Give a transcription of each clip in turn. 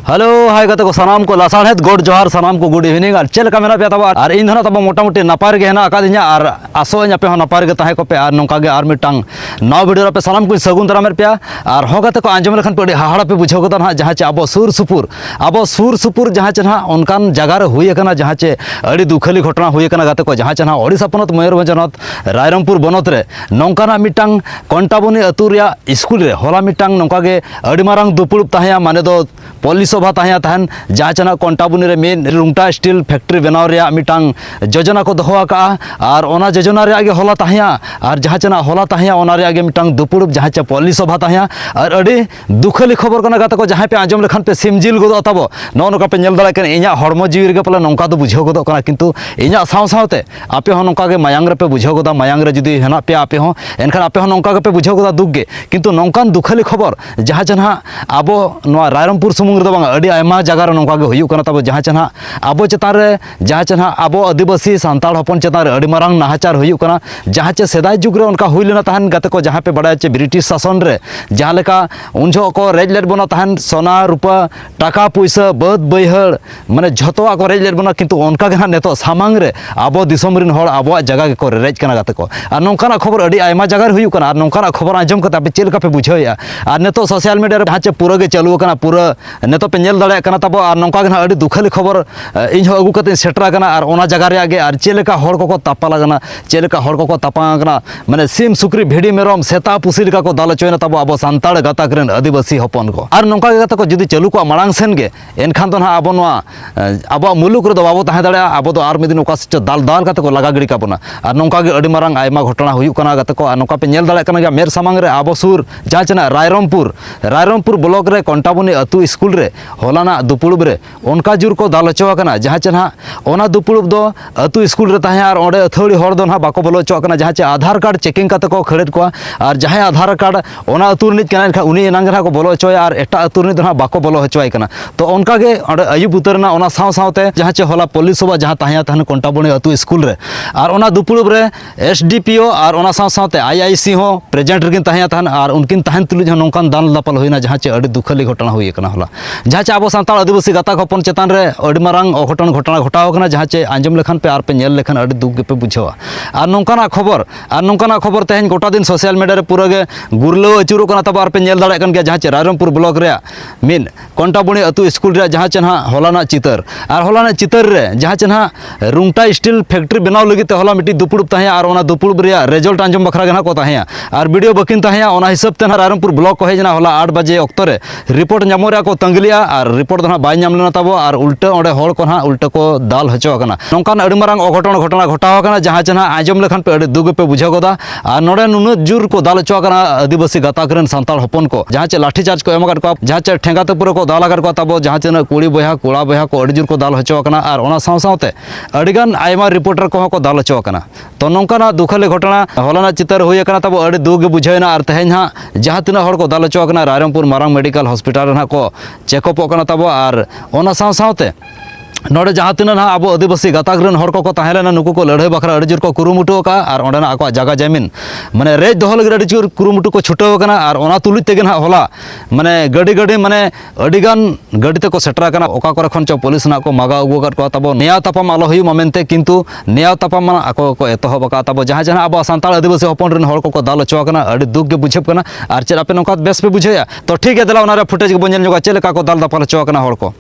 Hello hi गते को सनाम को लासाड़ेद गोड जोहार सनाम को गुड इवनिंग और चल का मेरा पे तब और इन धना तब मोटामुटी नपार गे हेना अकादिया और आसो पे हो नपार गे ताहे को पे और नोका गे और मिटांग नौ वीडियो पे सनाम को सगुन तरा मेर पे और हो गते को आंजम लखन पे हाहाड़ा पे बुझो गता ना जहां चे अब सुर सुपुर जहां चे ना उनकान जगह रे हुई कना जहां चे अड़ी दुखली घटना हुई कना गते को जहां चे ना ओडिशा पनत मयूरभंज जनत रायरंगपुर बनत रे नोंकाना मिटांग कंटाबुनी अतु रिया स्कूल रे होला मिटांग नोका गे अड़ी मारांग दुपुड़ुप ताहेया माने दो पुलिस सभा ताहेया तहन जहां चना कंटाबुनी रे मेन रुंगटा स्टील फैक्ट्री बनाव रे मिटांग योजना को दोहो का और ओना योजना रे आगे होला ताहेया और जहां चना होला ताहेया ओना रे आगे मिटांग दुपुड़ुप जहां चे पुलिस सभा ताहेया और अड़ी दुखली खबर कना गाते को जहां पे आंजम लेखान पे सिमजिल गोदो तबो नो नोका पे नेल दाड़ा कन इया हड़मो जीवी रे पले नोंका दो बुझाव गोदो कना किंतु इया साव सावते आपे हो नोका गे मायांग रे पे बुझाव गोदा मायांग रे जुदी हेना पे आपे हो एनखान आपे हो नोंका गे पे बुझाव गोदा दुख गे किंतु नोंकान दुखली खबर जहां चना आबो नोआ रायरंगपुर सुमुंग रे दो बांग अड़ी आयमा जगह रे नोंका गे हुयु कना तबो जहां चना आबो चेतान रे जहां चना आबो आदिवासी सांताल हपन चेतान रे अड़ी मारांग नाहाचार हुयु कना जहां चे सेदाय जुग रे उनका हुई लेना तहन गाते को जहां पे बड़ाय चे ब्रिटिश शासन रे जहां लेका उन जो को रेज लेट बना तहन सोना रुपा टाका पैसा बद बैहड़ माने झतवा को रेज लेट बना किंतु उनका गे नेतो सामांग रे आबो दिसम रिन हड़ आबो जगह को रेज कना गाते को और नोंकाना खबर अड़ी आयमा जगह रे हुयु कना और नोंकाना खबर आंजम कते आपे चेल का पे बुझाया और नेतो सोशल मीडिया रे जहां चे पूरा गे चालू कना पूरा नेतो पे नेल दाड़ा कना तबो और नोंका गे अड़ी दुखली खबर इन हो अगु कते सेटरा कना और ओना जगह रे आगे और चेलेका हड़ को तापा लगना चेलेका हड़ को तापा कना माने सिम सुक्री भेड़ी मेरम सेता पुसी लेका को दाल चोयना तबो आबो सांताड़ गाताक रेन आदिवासी हपन को और नोंका गे गाता को जुदी चालू को मांग सेन गे एनखान तो ना आबो नोआ आबो मुलुक रे दो बाबो ताहे दाड़ा आबो तो आर मिदिन ओका से दाल दाल गाते को लगा गिड़ी काबोना और नोंका गे अड़ी मारांग आयमा घटना हुयु कना गाते को नोका पे नेल दाड़ा कना गे मेर सामांग रे आबो सुर जहां चना रायरंगपुर ब्लॉक रे कंटाबुनी अतु स्कूल रे होलाना दुपुड़ुब रे उनका जुर को दाल चो कना जहां चना ओना दुपुड़ुब दो अतु स्कूल रे ताहे और ओडे अथौड़ी हड़ दो ना बाको बोलो चो कना जहां चे आधार कार्ड चेकिंग काते को खड़ेद को और जहां आधार कार्ड ओना अतु रिनिज कना एनखा उनी एनांग रे को बोलो चोया और एटा अतु रिनिज ना बाको बोलो हचोय कना तो उनका गे ओडे आयुब उतरना ओना साव सावते जहां चे होला पुलिस सभा जहां ताहे तहन कंटाबुनी अतु स्कूल रे और ओना दुपुड़ुब रे एसडीपीओ और ओना साव सावते आईआईसी हो प्रेजेंट रेकिन ताहे तहन और उनकिन तहन तुलुज नोंकान दान दापल होइना जहां चे अड़ी दुखली घटना हुई कना होला जहां चे आबो सांताल आदिवासी गाता हपन चेतान रे अड़ी मारांग अघटन घटना घटाव कना जहां चे आंजम लेखान पे आर पे नेल लेखान अड़ी दुख पे बुझावा और नोंकाना खबर तेहन गोटा दिन सोशल मीडिया रे पूरा गे गुरलो अचुरो कना तब आर पे नेल दाड़ा कन गया जहां चे रायरंगपुर ब्लॉक रे मिन कंटाबुनी अतु स्कूल रे जहां चे ना होलाना चितर रे जहां चे ना रुंगटा स्टील फैक्ट्री बनाव लगी ते होला मिटी दुपुड़ुब ताहे और ओना दुपुड़ुब रे रिजल्ट आंजम बखरा गे ना को ताहे और वीडियो बकिन ताहे ओना हिसाब ते ना रायरंगपुर ब्लॉक को हेजना होला 8 बजे अक्तो रे रिपोर्ट नामो रे को तंगलिया और रिपोर्ट दो ना बाय नाम लेना तबो और उल्टा ओडे हड़ को ना उल्टा को दाल हचो कना नोंकान अड़ी मारांग अघटन घटना घटाव कना जहां चे ना आंजम लेखान पे अड़ी दुग पे बुझाव गोदा और नोडे नुन जुर को दाल हचो कना आदिवासी गाताक रेन सांताल हपन को जहां चे लाठी चार्ज को एम कर को जहां चे ठेंगा ते पूरा को दाल आगर को तबो जहां चे ना कुड़ी बया कोड़ा बया को अड़ी जुर को दाल हचो कना और ओना साव सावते अड़ीगान आयमा रिपोर्टर को दाल हचो कना तो नोंकाना दुखले घटना होलाना चितर हुई कना तबो अड़ी दुग बुझाइना और तेहेन हा जहां तिना हड़ को दाल हचो कना रायरंगपुर मारांग मेडिकल हॉस्पिटल रे को चेकअप कना तबो और ओना साव सावते नोडे जहां तिना ना आबो आदिवासी गाताक रेन हड़ को ताहेलेना नुकु को लड़ाई बखरा अड़ी जोर को कुरुमुटु का और ओंडेना आको जगह जमीन माने रेज दोहो लगे अड़ी जोर कुरुमुटु को छुटाव कना और ओना तुलुज तेगे ना होला माने गड़ी माने अड़ीगान गड़ी ते को सेटरा कना ओका करे खन चो पुलिस ना को मागा अगु कर को तबो नेया तापाम आलो हुयु ममेनते किंतु नेया तापाम आको को एतोहब का तबो जहां आबो सांताल आदिवासी हपन रेन हड़ को दाल चो कना अड़ी दुख गे बुझेब कना और चे आपे नोका बेस पे बुझाया तो ठीक है देला ओना रे फुटेज के बंजन जोगा चेले का को दाल दापल चो कना हड़ को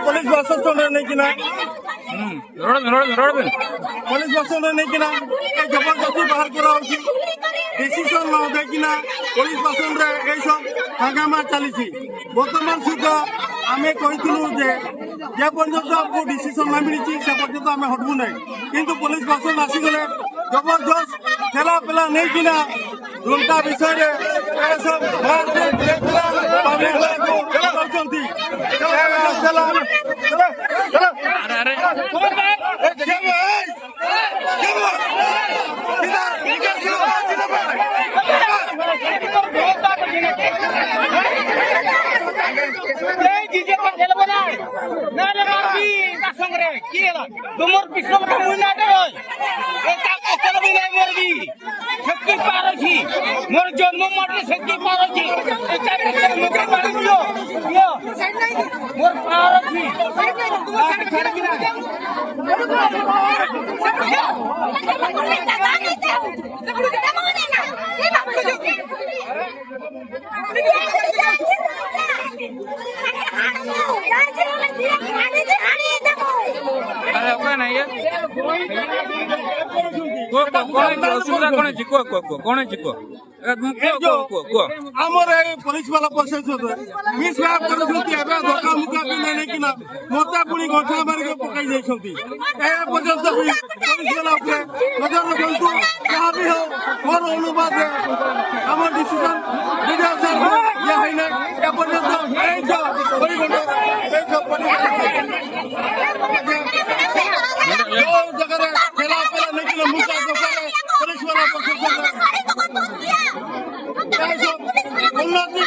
पुलिस प्रशासन नहीं कि पुलिस प्रशासन नहीं कि जबरदस्ती बाहर करा डिसीजन न देखिना पुलिस प्रशासन रे सब हंगामा चली बर्तमान सुधा आम कहूँ जे पर्यटन आपको डिसीजन न मिली से पर्यटन आम हटबू ना किंतु पुलिस प्रशासन आसीगले जबरदस्त ठेला पेला नहीं कि उल्टा विषय तुमर पिछले शक्ति पार अच्छी मोर जन्म माटे शक्ति पार अच्छी मोर पार अच्छी पुलिस वाला मिसबिहेव धक्का मुक्का नहीं कि मत पुणी गठा मारिक पकड़ पर्यंत पुलिस वाला नजर रखु जहाँ भी हो मोर अनुवाद आम डिसीजन जगह ठेला पेला नहीं मुद्दा पुलिस वाला उन्नति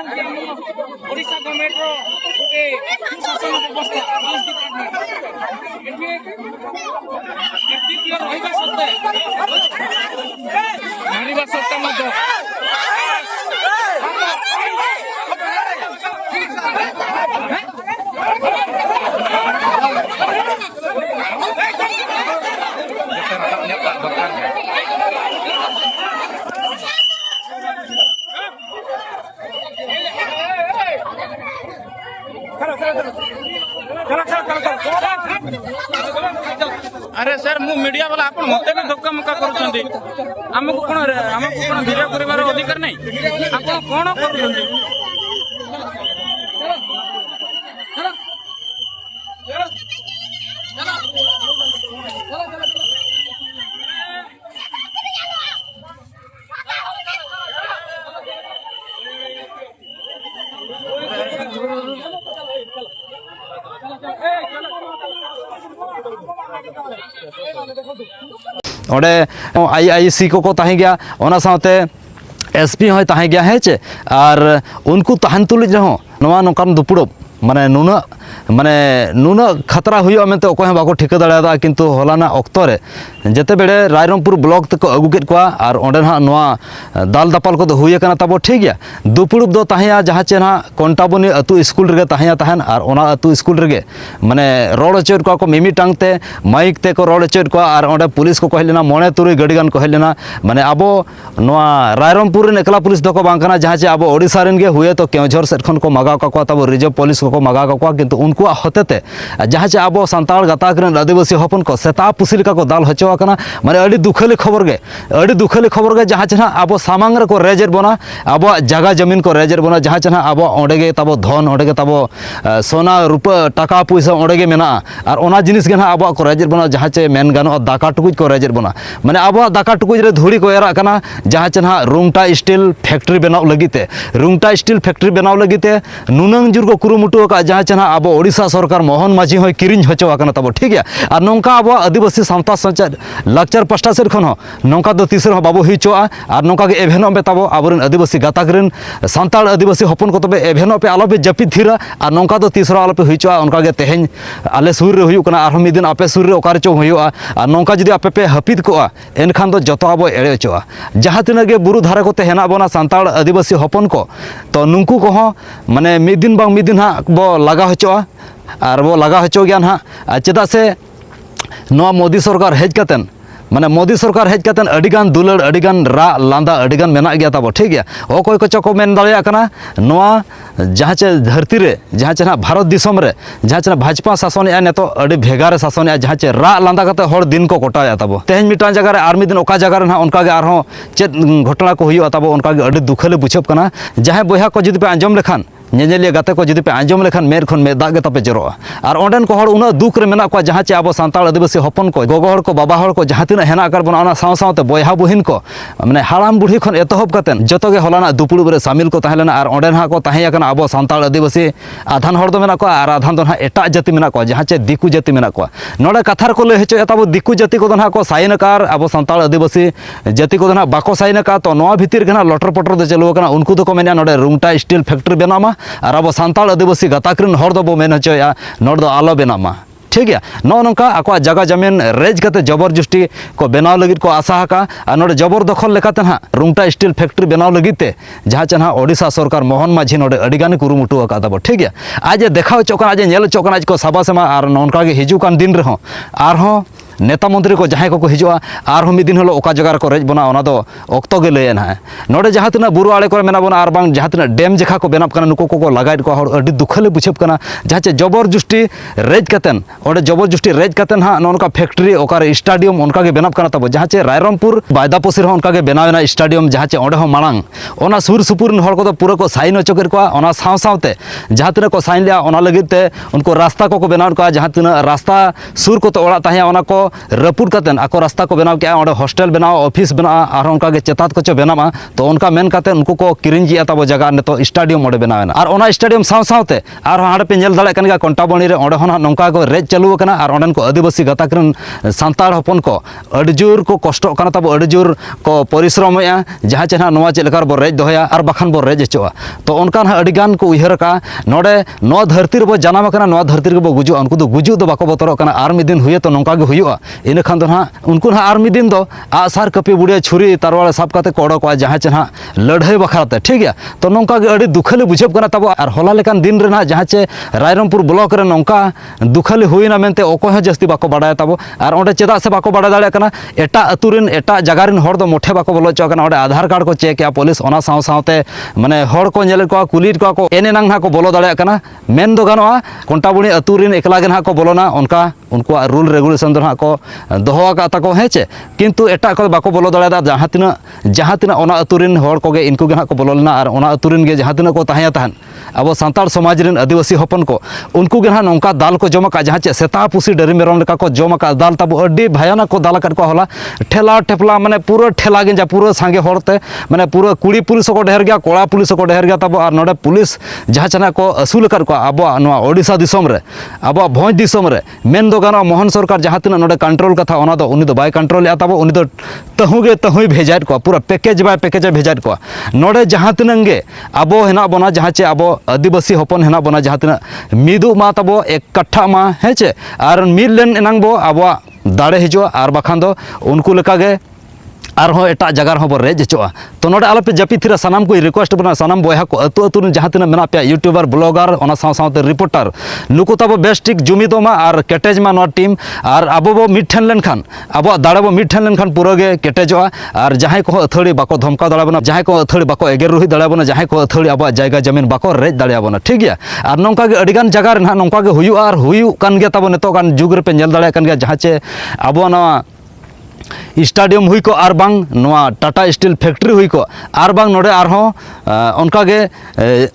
ओडिशा गवर्नमेंट रो गोटे सुशासन व्यवस्था एफडीपी रहिबा सत्ते मानिबा सत्ता मध्य अरे सर मु मीडिया वाला आपण मते भी धक्का मुक्का करूछंती हमको कोन वीडियो करिवार अधिकार नै आपण कोन करूछंती ओडे IIC को ताहे गया ओना साथे SP होय ताहे गया है चे और उनको तहन तुलिज रहो नवा नोकान दुपुड़ो माने नुना खतरा हुआ मेंते अकोय बाको ठिका दाड़ा किंतु हलाना अक्तो रे जेते बेड़े रायरंगपुर ब्लॉक तक अगू केद कोआ और ओंडे ना नवा दाल दापाल को हुई kana तब ठीक गया दुपुड़ुब दो ताहेया जहाँ चे ना कंटाबनी अतु स्कूल रे ताहेया ताहन और ओना अतु स्कूल रे माने रोड चेर को मिमी टांगते माइक ते को रोड चेर को और ओंडे पुलिस को कहलेना मणे तुरुई गाड़ी गान कहलेना माने अबो नवा रायरंगपुर रे एकला पुलिस दको बांग kana जहाँ चे अबो ओडिसा रेन गे हुए तो केवझर सेट खन को मगाव का तब रिजर्व पुलिस को मगाव का किंतु उनको हतेते जहाँ चे अब सानताड़ गाताक आदिवासी हपन को सेता पुसी लेका को दाल हचोना माने अड़ी दुखली खबर गे जहाँ चे अब सामांग रे को रेजर बना अब जगह जमीन को रेजर बना जहाँ चे अब ओंडे तब धन ओंडे तब सोना रूपा टाका पैसा ओंडे मेना और ओना जिनिस गे अब को रेजर बना जहाँ चे मेन गानो दाका टुकुज को रेजर बना माने अब दाका टुकुज रे धुड़ी को एरा कना जहाँ चे रुंगटा स्टील फैक्ट्री बनाव लगीते रुंगटा स्टील फैक्ट्री बनाव लगीते नुनंग जुर को कुरुमुटु का जहाँ चे अब ओडिशा सरकार मोहन माझी होय किरिंग हचोआकना तब ठीक है और नौका अब आदिवासी सावता संचार लाक्चर पास्टा सेर खन नौका दो तीसरे बाबू हिचोआ और नौका के एभेनो पे तब आबोरेन आदिवासी गाताक रेन सानताड़ आदिवासी हपन को तबे एभेनो पे आलो पे जपी थीरा और नौका दो तीसरा आलो पे हिचोआ उनका के तेहें आले सुर रे हुयुक कना आरो मिदिन आपे सुर रे ओकार चो हुयुआ और नौका जदि आपे पे हपिद कोआ एनखान दो जतो आबो एड़े चोआ जहाँ तिना के बुरु धारे को तेहेना बोना सानताड़ आदिवासी हपन को तो नुंकु को माने मिदिन बांग मिदिन हा बो लगा हचोआ और वो लगा हचो गया ना चेदा से नवा मोदी सरकार हेज कतेन माने मोदी सरकार हेज कातेन अडिगान दुलड़ अडिगान रा लांदा अडिगान मेना गया ताबो ठीक गया ओकोय को चको मेन दाड़िया कना नोआ जहाँ चे धरती रे जहाँ चे ना भारत दिसम रे जहाँ चे ना भाजपा शासन या नेतो अड़ी भेगारे शासन या जहाँ चे रा लांदा काते हर दिन को कोटाया ताबो तेहन मिटान जगह रे आर मिद दिन ओका जगह रे ना उनका गे आरहों चेत घटना को हुई ताबो उनका गे अड़ी दुखले बुझब कना जहाँ बोया को जुदी पे आंजम लेखान नेनेलिया गाते को जुदी पे आंजम लेखान मेर खन में दाग तापे जरोआ और ओंडेन को हर उना दुख रे मेना को जहाँ चे अब सान्ताल आदिवासी हपन को गोगो हर को बाबा हर को जहाँ तिना हेना कर बना ओना साव सावते बोया बुहिन को माने हाड़ाम बुढ़ी खन एतहब कातेन जतो गे हलाना दुपुड़ुब रे शामिल को ताहेलेना और ओंडेन हा को ताहे याकना अब सान्ताल आदिवासी आधान हर दो मेना को और आधान दो ना एटा जाति मेना को जहाँ चे दिकु जाति मेना को नोडे कथार को ले हेचो ताबो दिकु जाति को ना को साइन कार अब सान्ताल आदिवासी जाति को ना बाको साइन का तो नोआ भितिर गना लटर पटर दे चलो कना उनको तो को मेना नोडे रुंगटा स्टील फैक्ट्री बनामा और अब सान्ताल आदिवासी गाताकरिन हर दो बो मेन हचोया नोड दो आलो बनामा ठीक है नो नौका आको जगह जमीन रेज करते जबरदस्ती को बनाव लगित को आशा हका और नोडे जबरदखल लेकाते ना रुंगटा स्टील फैक्ट्री बनाव लगिते जहाँ चे ना ओडिशा सरकार मोहन माझी नोडे अडिगानी कुरुमुटु अकादाबो ठीक है आज देखा चोकन आज नेल चोकन आज को सभा सेमा और नौका गे हिजुकान दिन रहो आरहों नेता मंत्री को जहाँ को हिजुआ और मिद दिन हलो ओका जगह को रेज बना ओना दो ऑक्तो गे लयन है नोडे जहाँ तिना बुरु आड़े को मेना बना और बांग जहाँ तिना डैम जखा को बनाब कना नुको को लगाइट को हर अडी दुखले बुझब कना जहाँ चे जबरदस्ती रेज कतेन ओडे जबरदस्ती रेज कतेन हा नोनका फैक्ट्री ओकार स्टेडियम उनका गे बनाब कना तब जहाँ चे रायरमपुर बायदापोसी रहो उनका गे बनावेना स्टेडियम जहाँ चे ओडे हो मांग ओना सुर सुपुर हर को पूरा को साइन ओचो कर को ओना साव सावते जहाँ तिना को साइन लिया ओना लगित ते उनको रास्ता को बनाव को जहाँ तिना रास्ता सुर को तो ओड़ा ताहे ओना को रपुट कातेन आको रास्ता को बनाव के ओंडे हॉस्टल बनाव ऑफिस बनाव और उनका गे चेतात को चो बनावा तो उनका मेन काते उनको को किरिंज जिया तब जगह ने तो स्टेडियम ओंडे बनावेना और ओना स्टेडियम साव सावते और हाड़े पे नेल दाड़े कन गा कंटाबणी रे ओंडे होना नौका को रेज चालू कना और ओंडन को आदिवासी गाताकरन सांताड़ हपन को अड़जूर को कष्ट कना तब अड़जूर को परिश्रम या जहाँ चे ना नोआ चे लेकार बो रेज दोया और बखान बो रेज हचोआ तो उनका अडिगान को उयहर का नोडे नो धरती रे बो जानाम कना नो धरती रे बो गुजु उनको दो गुजु दो बाको बतरो कना और मिद दिन हुए तो नौका गे हुआ इन खान दो ना उनको ना और मिद दिन दो आसार कपी बुढ़िया छुरी तारवाड़े साब काते को ओडोक जहाँ चे ना लड़ाई बखराते ठीक है तो नौका गे अड़ी दुखले बुझब कना तब और होला लेकान दिन रे ना जहाँ चे रायरमपुर ब्लॉक रे नौका दुखले हुईना मेनते ओको ह जस्ती बाको बाडाय तब और ओंडे चेदा से बाको बाडा दाड़े कना एटा अतुरिन एटा जगह रिन हर दो मोठे बाको बोलो चो कना ओंडे आधार कार्ड को चेक या पुलिस ओना साव सावते माने हर को नेल को कुलीट को एने नांग ना को बोलो दाड़े कना मेन दो गानोआ कोंटाबुणी अतुरिन एकला गे ना को बोलोना उनका उनको रूल रेगुलेशन दो ना को दोहो का ताको हेचे किंतु एटा को बाको बोलो दाड़े जहाँ तिना ओना अतुरिन हर को गे इनको गे ना को बोलो लेना और ओना अतुरिन गे जहाँ तिना को ताहें ताहन अब सांताड़ समाज रिन आदिवासी हपन को उनको गे ना नौका दाल को जमा का जहाँ चे सेता पुसी डरी मेरम लेका को जमा का दाल तब अड्डी भयानक को दाल को होला ठेला ठेपला माने पूरा ठेला गे जा पूरा सांगे हरते माने पूरा कुड़ी पुलिस को ढेर गया कोड़ा पुलिस को ढेर गया तब और नोडे पुलिस जहाँ चना को असूल कर को अब ओडिशा दिसम रे अब भोज दिसम रे मेन दो गाना मोहन सरकार जहाँ तिना नोडे कंट्रोल कथा ओना दो उनी दो बाय कंट्रोल या तब उनी दो तहुगे तहुई भेजाइट को पूरा पैकेज बाय पैकेज भेजाइट को नोडे जहाँ तिनंगे अब हेना बना जहाँ चे अब आदिवासी हपन हेना बना जहाँ तिना मिदु मा तब एक कट्ठा मा हेचे और मिल लेन एनांग बो अब दाड़े हिजुआ और बखान दो उनको लेका गे और एटा जगह बो रेज हचोआ तो नोडे आलोपे जापी थीरा सानाम को रिक्वेस्ट बना सानाम बोया को अतु अतु जहाँ तिना मेना पे यूट्यूबर ब्लॉगर ओना साव सावते रिपोर्टर नुको तब बेस्टिक जुमिदोमा और केटेजमा नो टीम और अब बो मिठन लेन खान अब दाड़े बो मिठन लेन खान पूरा गे केटेजोआ और जहाँ को अथड़ी बाको धमका दाड़ा बना जहाँ को अथड़ी बाको एगेर रुही दाड़ा बना जहाँ को अथड़ी अब जायगा जमीन बाको रेज दाड़ा बना ठीक है और नौका गे अडिगान जगह रे ना नौका गे हुयु और हुयु कान गे तब नेतो कान जुग रे पे नेल दाड़ा कान गे जहाँ चे अब ना स्टेडियम हुई को और बांग नोआ टाटा स्टील फैक्ट्री हुई को और बांग नोडे आरहों उनका गे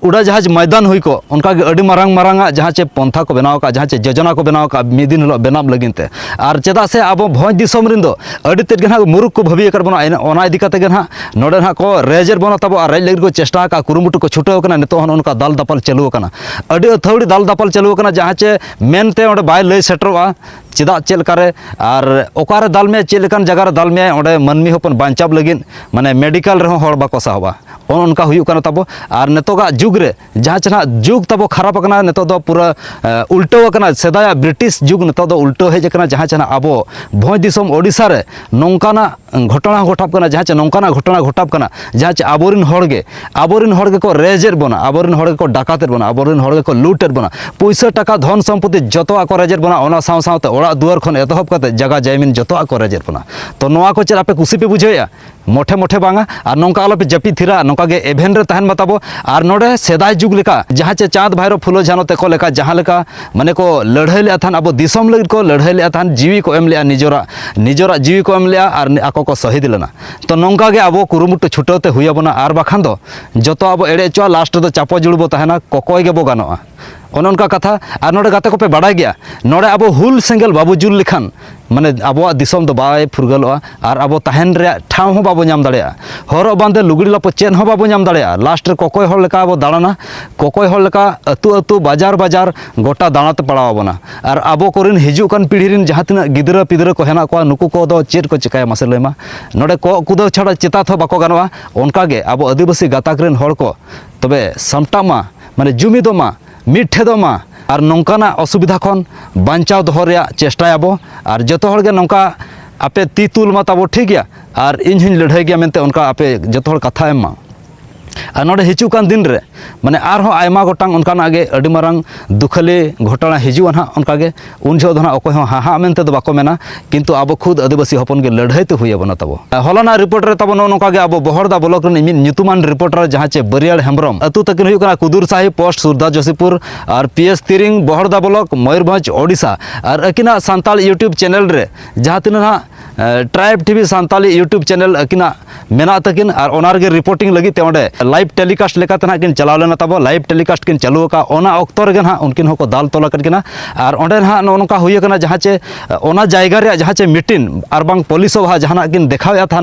उड़ा जहाज मैदान हुई को उनका गे अड़ी मारांग मारांगा जहाँ चे पंथा को बनाव का जहाँ चे योजना को बनाव का मिद दिन बनाब लगिनते और चेदा से अब भोज दिसम रिन दो अड़ी तेज गे ना मुरुख को भविया कर बना ओना इदी काते गे ना नोडे ना को रेजर बना तब और रेज लगिन को चेष्टा का कुरुमुटु को छुटाव कना नितो हन उनका दाल दापल चालू कना अड़ी अथौड़ी दाल दापल चालू कना जहाँ चे मेनते ओंडे बाय लय सेटरोआ चेदा चेलकारे और ओकारे दाल में चेलकान जगह दाल में ओंडे मनमी हपन बांचाव लगिन माने मेडिकल रहो हर बाको साहबा उनका हुई तब और नितोगा जुग रे जहाँ चना जुग तब खराब करना नितो दो पूरा उल्टो करना सेदाया ब्रिटिश जुग नितो दो उल्टो हेज करना जहाँ चना अब भोज दिसम ओडिशा रे नौकाना घटना घटाब करना जहाँ नौकाना घटना घटाब करना जहाँ आबोरिन हड़ को रेजेर बना आबोरिन हड़ को डाकातेर बना आबोरिन हड़ को लूटेर बना पैसा टाका धन सम्पत्ति जतोआ को रेजेर बना ओना साव सावते ओड़ा दुआर खन एतहब करते जगह जमीन जतोआ को रेजेर बना तो नोआ को चेद आपे कुसी पे बुझेया मोठे मोठे बांगा और नौका आलोपे जपी थिरा नौका गे एभेन रे तहन बताबो और नोडे सेदाय जुग लेका जहाँ चे चाँद भाईरो फुलो झानो तेको लेका जहाँ लेका माने को लड़ाई ले थान अब दिसम लगित को लड़ाई ले थान जीवी को एम लिया निजोरा जीवी को एम लिया और आको को शहीद लेना तो नौका गे अब कुरुमुटु छुटौते हुई बना और बाखान दो जतो अब एड़े चो लास्ट दो चापो जुड़बो तहना कोकोय गे बो गानोआ उनका कथा और नोडे गाते को पे बाड़ा गया नोडे अब हुल सेंगल बाबू जुल लिखान माने अब दिसम दो बाय फुरगलोआ और अब तहन रे ठाव हो बाबू नाम दाड़ेया हरो बांधे लुगड़ी लापो चेन हो बाबू नाम दाड़ेया लास्ट रे कोकोय हर लेका अब दाड़ाना कोकोय हर लेका अतु अतु बाजार बाजार गोटा दाड़ाते पड़ाव बना और अब कोरिन हिजुक कान पीढ़ी रिन जहाँ तिना गिदरा पिदरा को हेना को नुकु को दो चेद को चिकाया मासे लेमा नोडे को कुदो छाड़ा चितात हो बाको गानोआ उनका गे अब आदिवासी गाताक रिन हर को तबे समटामा माने जुमिदोमा मिठेदोमा और नौकाना असुविधा खन बांचाव दोहो रेया चेष्टायाबो और जतो हर गे नौका आपे ती तुल मा ताबो ठीक गया और इन हूँ लड़ाई गया मेनते उनका आपे जतो हर कथा एम और नोडे हिचुकान दिन रे माने आरहों आयमा गोटांग उनकाना गे अडी मारांग दुखली घटना हिजुआ ना उनका गे उन जो ना अकोय हों हाँ मेनते दो बाको मेना किंतु अब खुद आदिवासी हपन गे लड़ाई ते हुई बना तबो हलाना रिपोर्ट रे तबो नोका गे अब बहरदा ब्लॉक रे नितुमान रिपोर्टर जहाँ चे बरियाड़ हेम्ब्रम अतु तकिन हुई कना कुदुर साही पोस्ट सुरदा जोशीपुर और पीएस तिरिंग बहरदा ब्लॉक मयूरभंज ओडिशा और अकिना सांताल यूट्यूब चैनल रे जहाँ तीन ना tribe TV Santali YouTube channel अकिना मेना तकिन और ओनार गे रिपोर्टिंग लगी ते ओंडे लाइव टेलीकास्ट लेकाते ना किन चलाव लेना तबो लाइव टेलीकास्ट किन चालू का ओना ऑक्तो रे ना उनकिन होको दाल तोला किना और ओंडे ना नोनका हुई कना जहाँ चे ओना जायगा रे जहाँ चे मीटिंग और बांग पुलिस सभा जहाँ किन देखाया था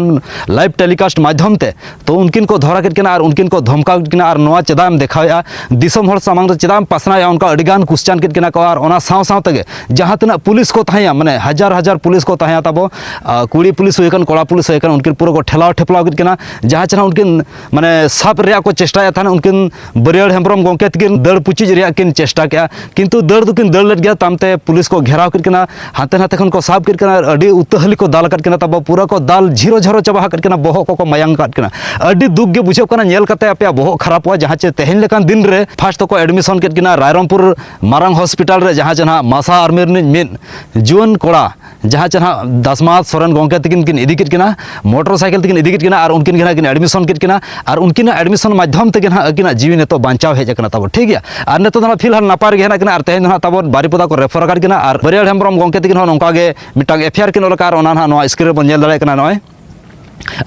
लाइव टेलीकास्ट माध्यम ते तो उनकिन को धरा किना और उनकिन को धमका किना और नोआ चेदाम देखाया दिसम हर सामांग चेदाम पासनाया उनका अडिगान क्वेश्चन किना को और ओना साव साव तगे जहाँ तना पुलिस को ताया माने हजार हजार पुलिस को ताया तबो कुड़ी पुलिस हुई कड़ा पुलिस हुई उनकिन पूरा को ठेलाव ठेपलाव किना जहाँ चना उनकिन माने साप रे को चेष्टा था उनकिन बरियाड़ हेम्ब्रम गोंके तकिन दड़ पुचिज रे किन चेष्टा के किंतु दड़ दुकिन दड़ लेट गया तामते पुलिस को घेराव किना हाते नाते खन को साब किना अडी उतहली को दाल किना तब पूरा को दाल झीरो झरो चबा किना बोहो को मायांग किना अडी दुख गे बुझे कना नेल कते आपे बोहो खराब हुआ जहाँ चे तेहन लेकान दिन रे फास्ट को एडमिशन किना रायरमपुर मारांग हॉस्पिटल रे जहाँ चना मासा आर्मी मिन जुआन कोड़ा जहाँ चना दसमात सोरेन गोंके तकिन किन इदी किना मोटरसाइकिल तकिन इदी किना और उनकिन किना किन एडमिशन किना और उनकिन एडमिशन माध्यम ते ना अकिना जीवी नेतो बांचाव हेज कना तब ठीक गया और नेतो ना फिलहाल नापार गे हेना किना और तेहन ना तब बारीपदा को रेफर कर किना और बरियाड़ हेम्ब्रम गोंके तकिन नौका गे मिटांग एफआईआर किन ओलका और ओना ना नोआ स्क्रीन बन नेल दाड़े कना नय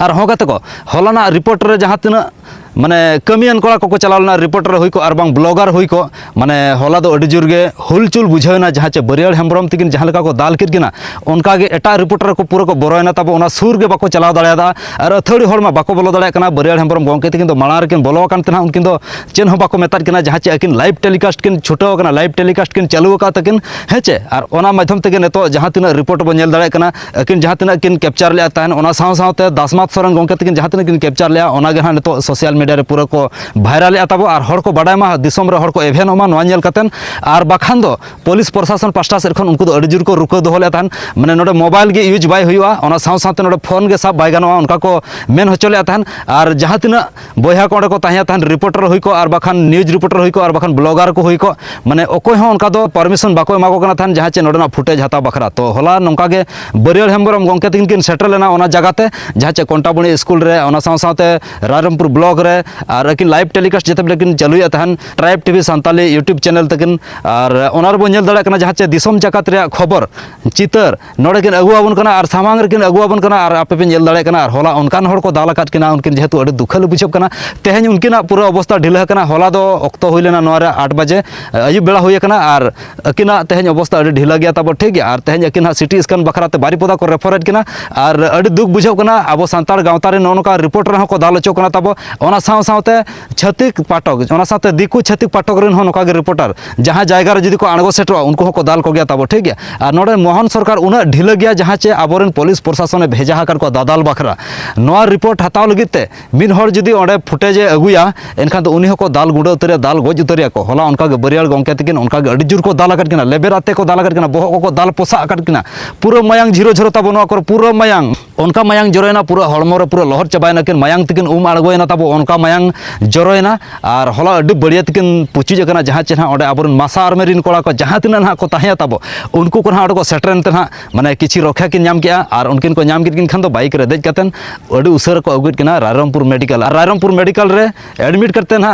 और होगा तको हलाना रिपोर्टर जहाँ तना माने कमियन कोड़ा को चलावना रिपोर्टर हुई को और बांग ब्लॉगर हुई को माने होला दो अडी जोर गे हुलचुल बुझावना जहाँ चे बरियाड़ हेम्ब्रम तकिन जहाँ लेका को दाल किना उनका गे एटा रिपोर्टर को पूरा को बरोयना तब ओना सुर गे बाको चलाव दाड़ेदा और अथड़ी हर मा बाको बोलो दाड़े कना बरियाड़ हेम्ब्रम गोंके तकिन दो माला रेकिन बोलो कान तना उनकिन दो चेन हो बाको मेताद किना जहाँ चे अकिन लाइव टेलीकास्ट किन छुटाव कना लाइव टेलीकास्ट किन चालू का तकिन हेचे और ओना माध्यम तके नेतो जहाँ तिना रिपोर्ट बन नेल दाड़े कना अकिन जहाँ तिना किन कैप्चर ले ताहन ओना साव सावते दासमात सोरेन गोंके तकिन जहाँ तिना किन कैप्चर ले ओना गे नेतो सोशल मीडिया रे पूरा को भाइरल तब और हर को बाडाय मा दिसम रे हर को एभेन मा नोआ नेल कतेन और बाखान दो पुलिस प्रशासन पास्टा सेर खन उनको दो अडी जोर को रुको दोहो ले ताहन माने नोडे मोबाइल गे यूज बाय हुआ ओना साव सावते नोडे फोन गे सब बाय गानोआ उनका को मेन होचो ले ताहन और जहाँ तिना बोया को को ताहिया ताहन रिपोर्टर हुई को और बाखान न्यूज रिपोर्टर हुई को और बाखान ब्लॉगर को हुई को माने ओकोय हो उनका दो परमिशन बाको एमा को कना ताहन जहाँ चे नोडे ना फुटेज हता बखरा तो होला नोंका गे बरियाड़ हेम्ब्रम गोंके तकिन किन सेटल लेना ओना जगहते जहाँ चे कोंटाबुणी स्कूल रे ओना साव सावते रायरमपुर ब्लॉक रे और अकिन लाइव टेलीकास्ट जते लेकिन चालू तहन tribe TV Santali YouTube channel तकिन और ओनार बो नेल दाड़े कना जहाँ चे दिसम जगत रे खबर चितर नोडे किन अगुआबन कना और सामांग रे किन अगुआबन कना और आपे पे नेल दाड़े कना और होला उनकान हर को दाल काट किना उनकिन जेहेतु अडी दुखल बुझब कना तेहन उनकिना पूरा अवस्था ढिला कना होला दो ऑक्तो हुई लेना नोरे 8 बजे अयुब बेड़ा हुई कना और अकिना तेहन अवस्था अडी ढिला गया तब ठीक गया और तेहन अकिन सिटी स्कैन बखराते बारीपदा को रेफरेट किना और अडी दुख बुझब कना अब सांताल गावता रे नोनका रिपोर्टर हो को दाल चो कना तब ओना ᱚᱱᱟ साथ छातिक पाठक ᱚᱱᱟ साथ दिकू छातिक पाठक रेन हो नोका गे रिपोर्टर जहाँ जायगा रे जुदी को आणगो सेटरो उनको हो को दाल को गया तब ठीक है और नोडे मोहन सरकार उना ढिला गया जहाँ चे आबोरेन पुलिस प्रशासन भेजा हकर को दादाल बखरा नोआ रिपोर्ट हताव लगिते मिन हर जुदी ओंडे फुटेजे अगुया एनखान तो उनी हो को दाल गुंडा उतरिया दाल गोज उतरिया को होला उनका गे बरियाल गोंके तकिन उनका गे अडी जुर को दाल आकट किना लेबेराते को दाल आकट किना बोहो को दाल पोसा आकट किना पूरा मयांग झिरो झिरो ताबो नोआ को पूरा मयांग उनका मयांग जरोयना पूरा हड़मो रे पूरा लहर चाबायना किन मयांग तकिन आड़गोयना ताबो उनका मयांग जरोयना और होला अडी बढ़िया तकिन पुचुज कना जहाँ चे ओंडे आबोरेन मासा आर्मेरिन कोड़ा को जहाँ तिना ना को ताहेया ताबो उनको को ना को सेटरेन ते ना माने किछि रक्षा किन नाम किया और उनकिन को नाम किन खान तो बाइक रे देज कतन अडी उसर को अगुत किना रायरमपुर मेडिकल और रायरमपुर मेडिकल रे एडमिट करते ना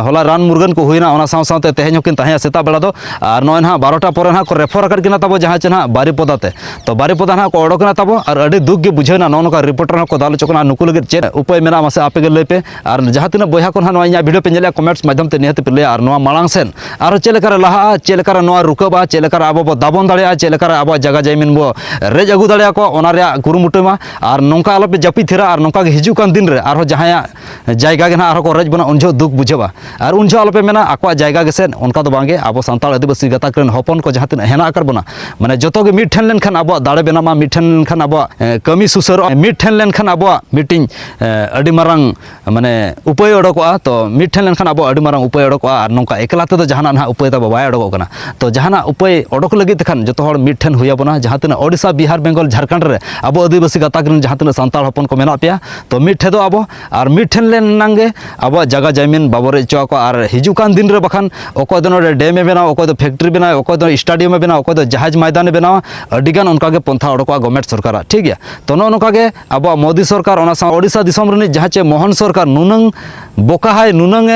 होला रान मुर्गन को हुईना ओना साव सावते तेहेन होकिन ताहेया सेता बेला दो और नय ना 12टा पर ना को रेफर कर किना ताबो जहाँ चे ना बारीपदाते तो बारीपदा ना को ओडकना ताबो और अडी दुख गे बुझेना नोनका रिपोर्टर को दाल चकना नुकु लगे चे उपाय मेना मासे आपे गे लेपे और जहाँ तिना बयहा को ना इना वीडियो पे नेले कमेंट्स माध्यम ते निहत पे ले और नोआ मालांग सेन और चेलेकार लहा चेलेकार नोआ रुकबा चेलेकार आबो बो दाबन दाड़िया चेलेकार आबो जगह जमीन बो रेज अगु दाड़िया को ओना रे कुरुमुटुमा और नोंका आलोपे जपी थिरा और नोंका गे हिजु कान दिन रे और जहाया जायगा गे ना और को रेज बना उनजो दुख बुझेबा और उनजो आलोपे मेना आको जायगा गे सेन उनका दो बांगे आबो सांताल आदिवासी गाताक रेन हपन को जहाँ तिना हेना आकर बना माने जतो गे मिठन लेन खान आबो दाड़े बेनामा मिठन लेन खान आबो कमी सुसर मिठन लेन खान आबो मीटिंग अडी मारंग माने उपाय ओडकोआ तो मिठन लेन खान आबो अडी मारंग उपाय ओडकोआ और नोंका एकला ते जहाना ना उपाय ता बाय ओडको कना तो जहाना उपाय ओडक लगी तखन जतो हर मिठन हुया बना जहाँ तिना ओडिशा बिहार बेंगल झारखंड रे आबो आदिवासी गाताक रेन जहाँ तिना सांताल हपन को मेना पेया तो मिठे दो आबो और मिठन लेन नांगे आबो जगह जमीन बाबरे चो को और हिजुकान दिन रे बखान ओको दनो डैम में बेना ओको दो फैक्ट्री बेना ओको दो स्टेडियम में बेना ओको दो जहाज मैदान में बेना अडिगान उनका गे पंथा ओडकोआ गवर्नमेंट सरकार ठीक है तो नोका गे आबो मोदी सरकार ओना सा ओडिशा दिसम रे जहाँ चे मोहन सरकार नुनंग बोकाहाय नुनंग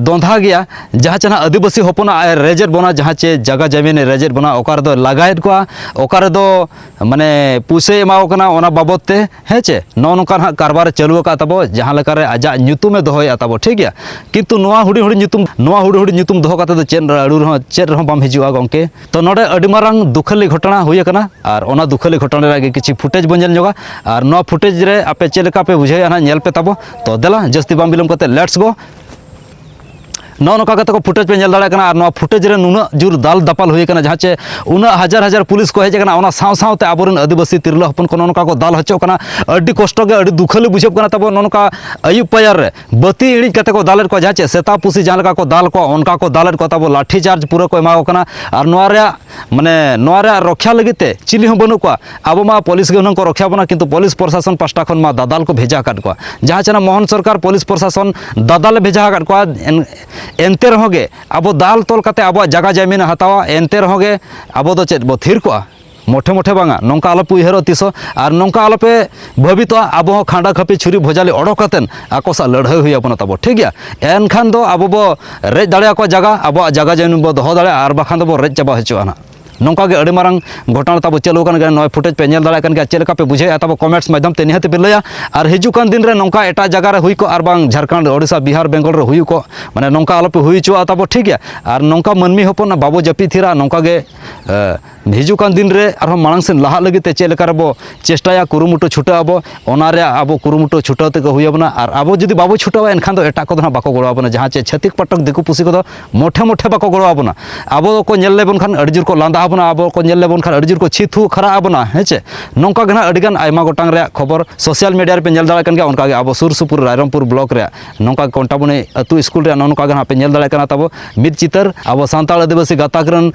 दोंधा गया जहाँ चे ना आदिवासी हपना रेजेट बना जहाँ चे जगह जमीन रेजेट बना ओकार दो लगायत को ओकार दो माने पुसे एमाओ कना ओना बाबत ते हे चे नो नोका ना कारबार चालू का तबो जहाँ लेका रे आजा ᱧᱩᱛᱩᱢ दोहया तबो ठीक है किंतु नोआ हुडी हुडी ᱧᱩᱛᱩᱢ दोहो काते दो चेन अड़ू रहो चेन रहो बाम हिजुआ गंके तो नोडे अडी मारंग दुखली घटना हुई कना और ओना दुखली घटना रे किछि फुटेज बन जेल जोगा और नो फुटेज रे आपे चेलेका पे बुझाया ना नेल पे तबो तो देला जस्ती बाम बिलम कते लेट्स गो नो नोका को फुटेज पे दाड़ा कना और फुटेज रे नुना जुर दाल दापाल हुई कना जहाँ चे उना हजार हजार पुलिस को हेज कना ओना साव सावते आबोरेन आदिवासी तिरला हपन को नोका को दाल हचो कना अड्डी कष्ट गे अड्डी दुखली बुझेब कना तब नोका अयुब पायर रे बती इणी कते को दालेर को जहाँ चे सेता पुसी जहाँ लका को दाल को उनका को दालेर को तब लाठी चार्ज पूरा को एमाओ कना और नोआ रे माने नोआ रे रक्षा लगते चिली हो बनु को अब मा पुलिस गे उनको रक्षा बना किंतु पुलिस प्रशासन पास्टा खन मा दादाल को भेजा काट को जहाँ चे मोहन सरकार पुलिस प्रशासन दादाल भेजा काट को एनते रहोगे अब दाल तोल कते अब जगह जमीन हतावा एनते रहोगे अब दो चेद बो थिर को मोठे मोठे बांगा नौका आलोप उहर तीसो और नौका आलोपे भावित अब खांडा खापी छुरी भोजाली ओडकतेन आकोसा लड़ाई हुई अपना तब ठीक है एनखान दो अब बो रेज दाड़ा को जगह अब जगह जमीन बो दोहो दाड़ा और बाखान दो बो रेज चाबा हचुआना नौका गे अड़ी मारंग घटना तब चालू नॉय फुटेज पे नेल दाड़ा चेलका पे बुझे तब कमेंट्स माध्यम ते निहत पे लैया और हिजुकान दिन रे नौका एटा जगह रे हुई को और बांग झारखंड ओडिशा बिहार बेंगल रे हुई को माने नौका आलोपे हुई चुआ तब ठीक है और नौका मनमी हपन बाबो जपी थिरा नौका गे हिजुकान दिन रे और मांग से लहा लगी चेलका बो चेष्टाया कुरुमुटु छुटा अब ओनारे अब कुरुमुटु छुटा ते हुई बना और अब जुदी बाबो छुटावा एनखान दो एटा को बाको गड़ो बना जहाँ चे छतिक पटक दिकु पुसी को मोठे मोठे बाको गड़ो बना अब को नेल लेबन खान अड़ी जुर को लांदा बना अब को नेल लेबन खान अड़ी जुर को छिथु खरा बना हेचे नौका गना अड़ीगान आयमा गोटांग रे खबर सोशल मीडिया पे नेल दाड़ा कन गया उनका अब सुर सुपुर रायरमपुर ब्लॉक रे नौका कंटाबुनी अतु स्कूल रे नौका गना पे नेल दाड़ा कना तब मिद चितर अब सांताल आदिवासी गाताक रन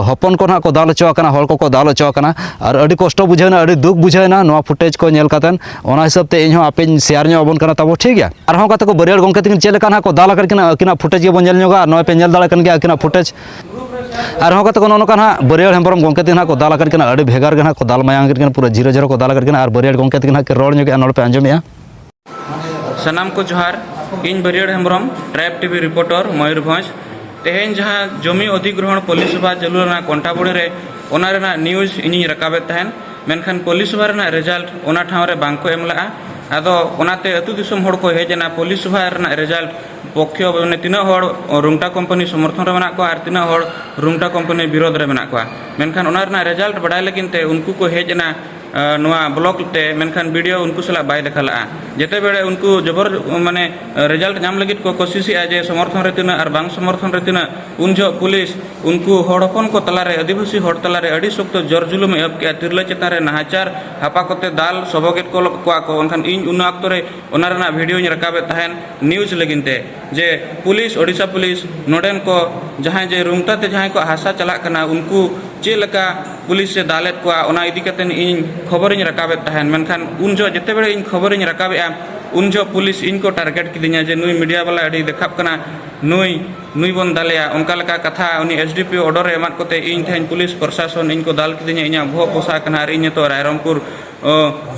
हपन को ना को दाल चो कना हर को दाल चो कना और अड़ी कष्ट बुझेना अड़ी दुख बुझेना नोआ फुटेज को नेल कातन ओना हिसाब ते इहो आपे शेयर न्यो अबन कना तब ठीक है और हों काते को बरियार गंके तिन चेलका ना को दाल कर किना अकिना फुटेज के बन नेल न्योगा नोआ पे नेल दाड़ा कन गया अकिना फुटेज और हों काते को नोका ना बरियार हेमब्रम गंके तिन को दाल कर किना अड़ी भेगार गना को दाल मायांग कर पूरा जीरो जीरो को दाल कर किना और बरियार गंके तिन के रोड न्योगे नोड पे अंजमिया सनाम को जोहार इन बरियार Hembram tribe TV reporter Mayurbhanj तेहेन जहाँ जमी अधिग्रहण पुलिस सभा चलूना कंटाबुड़ी रे ओना रेना न्यूज इन रकाबे तहन मेनखान पुलिस सभा रेना रिजल्ट ओना ठाव रे बांको एमला आदो ओनाते अतु दिसम हड़ को हेजना पुलिस सभा रेना रिजल्ट पक्ष माने तीना हड़ रुंगटा कंपनी समर्थन रे मेना को आर तीना हड़ रुंगटा कंपनी विरोध रे मेना को मेनखान ओना रेना रिजल्ट बडाय लगिन ते उनको को हेजना नोआ ब्लॉक ते मेनखान वीडियो उनको सला बाय देखला जेते बेड़े उनको जबर माने रिजल्ट नाम लगित को कोशिश जे समर्थन रे तिना और बांग समर्थन रे तिना उन जो पुलिस उनको हड़पन को तलारे आदिवासी हड़ तलारे अड़ी सख्त जर जुलुम एब के तिरला चेतान रे नाहाचार हापा कोते दाल सबोगेट को उनखान इन उन अक्तो रे ओनारना वीडियो रकाबे तहन न्यूज लगिनते जे पुलिस ओडिशा पुलिस नोडेन को जहां जे रुमता ते जहां को हासा चला कना उनको चेलका पुलिस से दालेत को ओना इदी कतेन इन खबर इन रकाबे तहन मेनखान उन जो जेते बेड़े इन खबर इन रकाबे उन जो पुलिस इनको टारगेट किदिया जे नुई मीडिया वाला अड़ी देखाब कना नुई बन दालिया उनका लका कथा उनी एसडीपी ऑर्डर एमात कोते इन थेन पुलिस प्रशासन इनको दाल किदिया इना भो पोसा कना इन तो रायरमपुर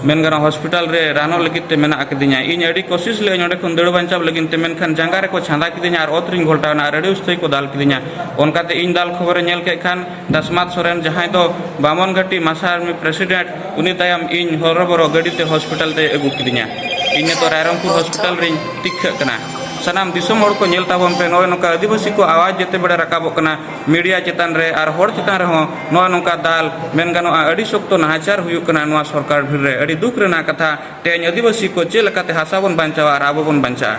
मेनगाना हॉस्पिटल रे रानो लगित ते मेना किदिया इन अड़ी कोशिश ले नोडे खन दड़ बांचाव लगिन ते मेनखान जांगा रे को छांदा किदिया और ओतरिंग घोलटावना रेडी उस्तई को दाल किदिया उनकाते इन दाल खबर नेल के खान दसमात सोरेन जहां तो बामन घाटी मासा आर्मी प्रेसिडेंट उनी तायम इन हरबरो गडी ते हॉस्पिटल ते अगु किदिया इन तो रायरमपुर हॉस्पिटल रे तिख कना सनाम दिसम हड़ को नेल ताबन पे नय नका आदिवासी को आवाज जेते बेड़ा रकाबो कना मीडिया चेतान रे और हड़ चेतान रे हो नय नका दाल मेन गानो अड़ी सख्त नाहाचार हुयु कना नवा सरकार भिर रे अड़ी दुख रेना कथा तेन आदिवासी को चेलकाते हासाबन बांचावा और आबोबन बांचा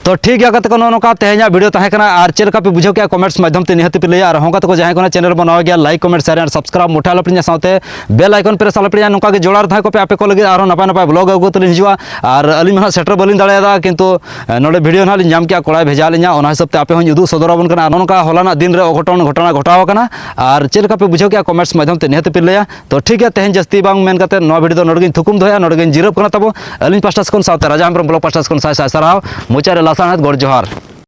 तो ठीक गया कत नौका तेहना वीडियो तहकना और चेक पे बुझे क्या कमेंट्स माध्यम ते निहत पे लिया और होगा तो जहां को चैनल बनावा गया लाइक कमेंट शेयर और सब्सक्राइब मुठा लपड़िया साथे बेल आइकन प्रेस लपड़िया नौका के जोड़ार था को पे आपे को लगे और नपाय नपाय ब्लॉग अगु तलिन हिजुआ और अली में सेटर बलिन दाड़ा किंतु नोडे वीडियो ना लिन जाम क्या कोड़ा भेजा लिया ओना हिसाब ते आपे हों उदू सदराबन कना नौका हलाना दिन रे घटना घटाव कना और चेक पे बुझे क्या कमेंट्स माध्यम ते निहत पे लिया तो ठीक है तेहन जस्ती बांग मेन करते नो वीडियो नोडगिन थुकुम दोया नोडगिन जिरब कना तबो अलिन पास्टास कोन साथे राजा हमरम ब्लॉग पास्टास कोन साय साय सराव मुचारे लासानत गोड़ जोहार।